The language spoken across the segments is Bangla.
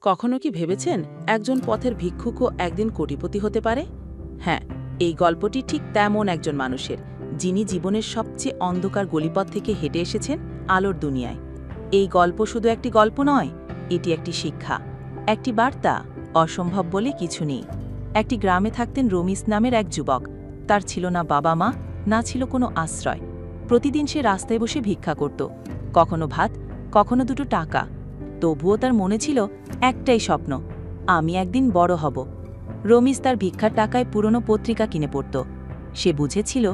কখনো কি ভেবেছেন একজন পথের ভিক্ষুকও একদিন কোটিপতি হতে পারে? হ্যাঁ, এই গল্পটি ঠিক তেমন একজন মানুষের, যিনি জীবনের সবচেয়ে অন্ধকার গলিপথ থেকে হেঁটে এসেছেন আলোর দুনিয়ায়। এই গল্প শুধু একটি গল্প নয়, এটি একটি শিক্ষা, একটি বার্তা। অসম্ভব বলে কিছু নেই। একটি গ্রামে থাকতেন রমিজ নামের এক যুবক। তার ছিল না বাবা মা, না ছিল কোনো আশ্রয়। প্রতিদিন সে রাস্তায় বসে ভিক্ষা করত, কখনো ভাত, কখনো দুটো টাকা। তবুও তার মনে ছিল একটাই স্বপ্ন, আমি একদিন বড় হব। রমিজ তার ভিক্ষার টাকায় পুরনো পত্রিকা কিনে পড়ত। সে বুঝেছিল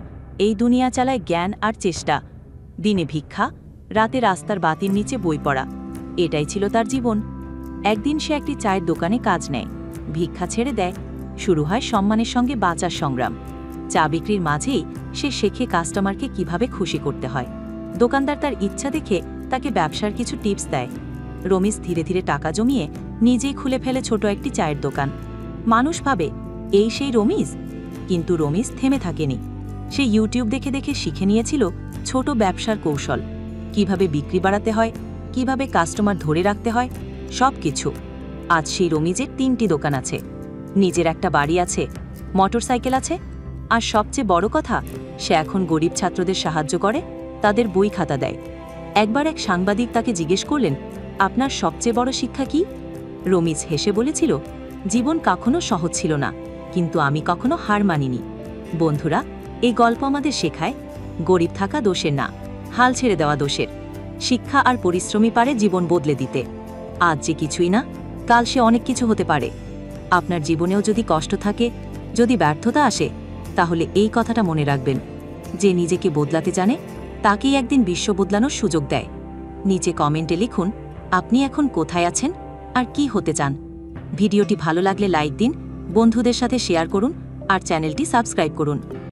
এই দুনিয়া চালায় জ্ঞান আর চেষ্টা। দিনে ভিক্ষা, রাতে রাস্তার বাতির নিচে বই পড়া, এটাই ছিল তার জীবন। একদিন সে একটি চায়ের দোকানে কাজ নেয়, ভিক্ষা ছেড়ে দেয়। শুরু হয় সম্মানের সঙ্গে বাঁচার সংগ্রাম। চা বিক্রির মাঝেই সে শেখে কাস্টমারকে কিভাবে খুশি করতে হয়। দোকানদার তার ইচ্ছা দেখে তাকে ব্যবসার কিছু টিপস দেয়। রমিজ ধীরে ধীরে টাকা জমিয়ে নিজেই খুলে ফেলে ছোট একটি চায়ের দোকান। মানুষ ভাবে এই সেই রমিজ, কিন্তু রমিজ থেমে থাকেনি। সে ইউটিউব দেখে দেখে শিখে নিয়েছিল ছোট ব্যবসার কৌশল, কিভাবে বিক্রি বাড়াতে হয়, কিভাবে কাস্টমার ধরে রাখতে হয়, সব কিছু। আজ সেই রমিজের 3টি দোকান আছে, নিজের একটা বাড়ি আছে, মোটরসাইকেল আছে, আর সবচেয়ে বড় কথা, সে এখন গরিব ছাত্রদের সাহায্য করে, তাদের বই খাতা দেয়। একবার এক সাংবাদিক তাকে জিজ্ঞেস করলেন, আপনার সবচেয়ে বড় শিক্ষা কি? রমিজ হেসে বলেছিল, জীবন কখনো সহজ ছিল না, কিন্তু আমি কখনো হার মানিনি। বন্ধুরা, এই গল্প আমাদের শেখায় গরিব থাকা দোষের না, হাল ছেড়ে দেওয়া দোষের। শিক্ষা আর পরিশ্রমী পারে জীবন বদলে দিতে। আজ যে কিছুই না, কাল সে অনেক কিছু হতে পারে। আপনার জীবনেও যদি কষ্ট থাকে, যদি ব্যর্থতা আসে, তাহলে এই কথাটা মনে রাখবেন, যে নিজেকে বদলাতে জানে তাকেই একদিন বিশ্ব বদলানোর সুযোগ দেয়। নিচে কমেন্টে লিখুন আপনি এখন কোথায় আছেন আর কি হতে চান। ভিডিওটি ভালো লাগলে লাইক দিন, বন্ধুদের সাথে শেয়ার করুন আর চ্যানেলটি সাবস্ক্রাইব করুন।